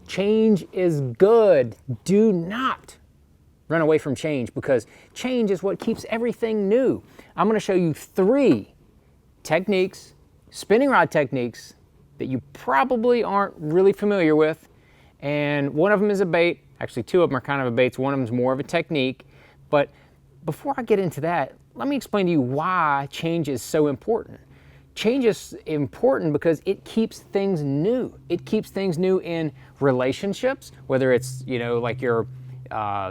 Change is good. Do not run away from change, because change is what keeps everything new. I'm going to show you 3 techniques, spinning rod techniques, that you probably aren't really familiar with. And one of them is a bait. Actually, 2 of them are kind of a baits. One of them is more of a technique. But before I get into that, let me explain to you why change is so important. Change is important because it keeps things new. It keeps things new in relationships, whether it's, like your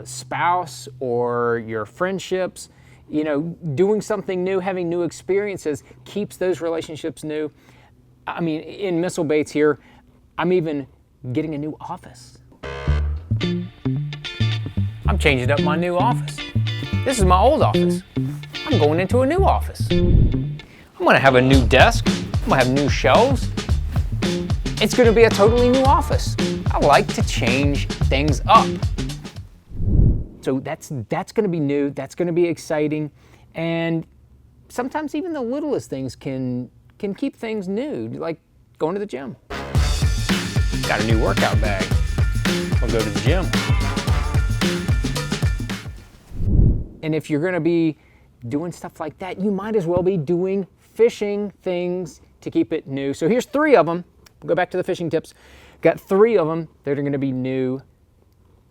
spouse or your friendships. Doing something new, having new experiences keeps those relationships new. I mean, in missile baits here, I'm even getting a new office. I'm changing up my new office. This is my old office. I'm going into a new office. I'm gonna have a new desk. I'm gonna have new shelves. It's gonna be a totally new office. I like to change things up. So that's gonna be new, that's gonna be exciting, and sometimes even the littlest things can keep things new, like going to the gym. Got a new workout bag. I'll go to the gym. And if you're gonna be doing stuff like that, you might as well be doing fishing things to keep it new. So here's 3 of them. We'll go back to the fishing tips. Got 3 of them that are gonna be new,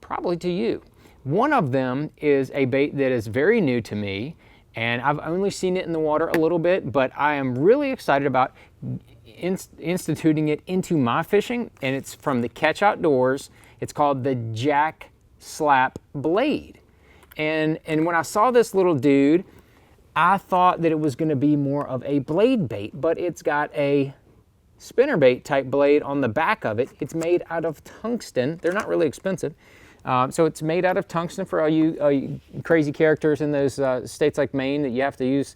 probably to you. One of them is a bait that is very new to me, and I've only seen it in the water a little bit, but I am really excited about instituting it into my fishing, and it's from the Catch Outdoors. It's called the Jack Slap Blade. And when I saw this little dude, I thought that it was going to be more of a blade bait, but it's got a spinnerbait type blade on the back of it. It's made out of tungsten. They're not really expensive. So it's made out of tungsten for all you crazy characters in those states like Maine that you have to use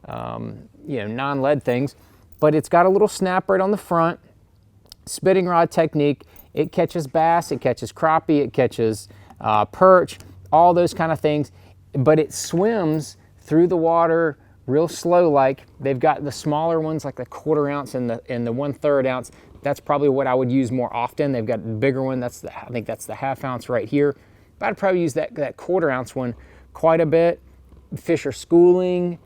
non-lead things. But it's got a little snap right on the front. Spinning rod technique. It catches bass, it catches crappie, it catches perch, all those kind of things. But it swims through the water real slow like. They've got the smaller ones like the 1/4 ounce and the 1/3 ounce. That's probably what I would use more often. They've got the bigger one. I think that's the 1/2 ounce right here. But I'd probably use that 1/4 ounce one quite a bit. Fish are schooling,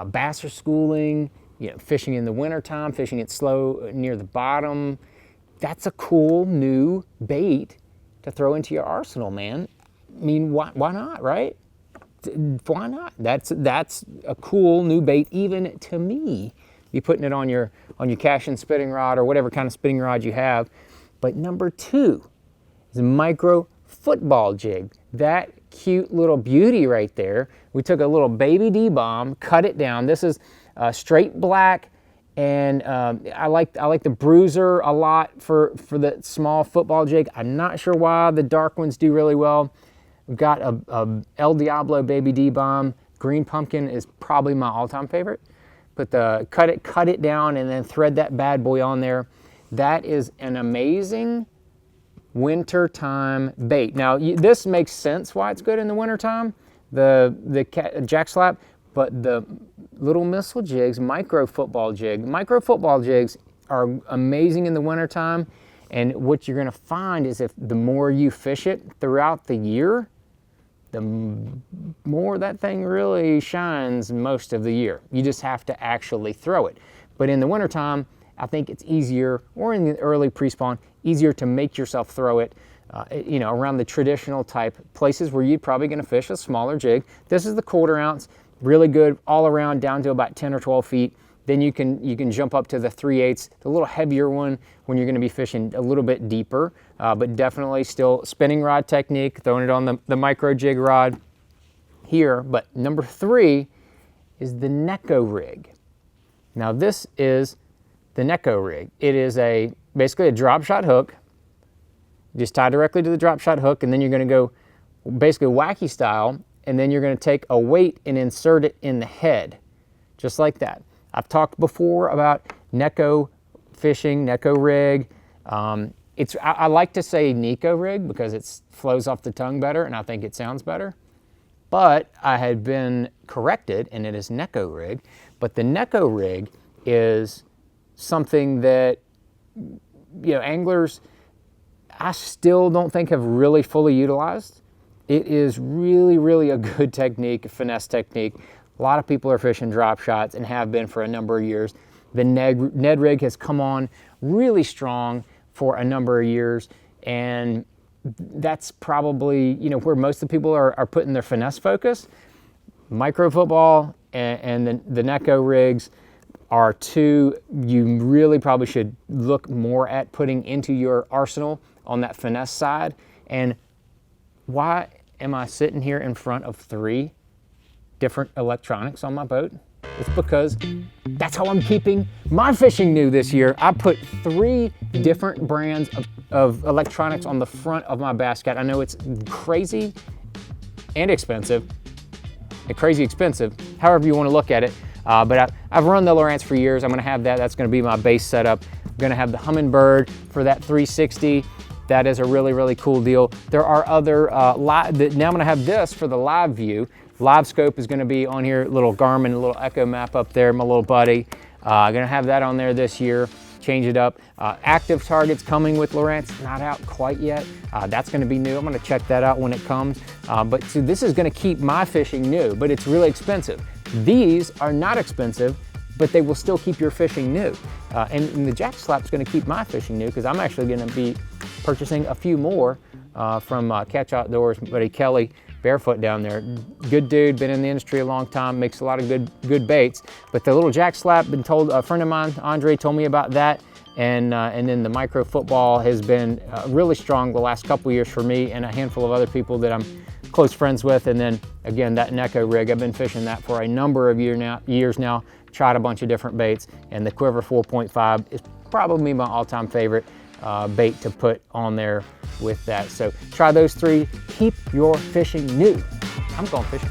bass are schooling, fishing in the wintertime, fishing it slow near the bottom. That's a cool new bait to throw into your arsenal, man. I mean, why not, right? Why not? That's a cool new bait even to me. Be putting it on your cashin' spinning rod or whatever kind of spinning rod you have. But number 2 is a micro football jig. That cute little beauty right there. We took a little baby D-bomb, cut it down. This is straight black, and I like the bruiser a lot for the small football jig. I'm not sure why the dark ones do really well. We've got a El Diablo baby D-bomb. Green pumpkin is probably my all-time favorite. But cut it down and then thread that bad boy on there. That is an amazing wintertime bait. Now this makes sense why it's good in the wintertime, the jack slap, but the little missile jigs, micro football jigs are amazing in the wintertime. And what you're gonna find is if the more you fish it throughout the year, the more that thing really shines most of the year. You just have to actually throw it. But in the wintertime, I think it's easier, or in the early pre-spawn, easier to make yourself throw it, around the traditional type places where you're probably gonna fish a smaller jig. This is the 1/4 ounce, really good all around down to about 10 or 12 feet. Then you can jump up to the 3/8, the little heavier one when you're gonna be fishing a little bit deeper, but definitely still spinning rod technique, throwing it on the micro jig rod here. But number 3 is the Necco Rig. Now this is the Necco Rig. It is basically a drop shot hook. Just tie directly to the drop shot hook, and then you're gonna go basically wacky style, and then you're gonna take a weight and insert it in the head, just like that. I've talked before about Necco fishing, Necco rig. I like to say Necco rig because it flows off the tongue better and I think it sounds better. But I had been corrected and it is Necco rig. But the Necco rig is something that, anglers, I still don't think have really fully utilized. It is really, really a good technique, a finesse technique. A lot of people are fishing drop shots and have been for a number of years. The Ned rig has come on really strong for a number of years, and that's probably, you know, where most of the people are putting their finesse focus. Micro football and the Necco rigs are two you really probably should look more at putting into your arsenal on that finesse side. And why am I sitting here in front of 3 different electronics on my boat? It's because that's how I'm keeping my fishing new this year. I put 3 different brands of electronics on the front of my basket. I know it's crazy and expensive, crazy expensive, however you want to look at it. But I've run the Lowrance for years. I'm gonna have that. That's gonna be my base setup. I'm gonna have the Humminbird for that 360. That is a really, really cool deal. There are other, now I'm gonna have this for the live view. Live scope is gonna be on here, little Garmin, a little Echo map up there, my little buddy. Gonna have that on there this year, change it up. Active targets coming with Lowrance, not out quite yet. That's gonna be new. I'm gonna check that out when it comes. But so this is gonna keep my fishing new, but it's really expensive. These are not expensive, but they will still keep your fishing new. And the jack slap's gonna keep my fishing new because I'm actually gonna be purchasing a few more from Catch Outdoors, buddy Kelly Barefoot down there. Good dude, been in the industry a long time, makes a lot of good baits. But the little jack slap, been told, a friend of mine, Andre, told me about that. And then the micro football has been really strong the last couple years for me and a handful of other people that I'm close friends with. And then again, that Necco rig, I've been fishing that for a number of years now, tried a bunch of different baits, and the Quiver 4.5 is probably my all-time favorite bait to put on there with that. So try those 3, keep your fishing new. I'm going fishing.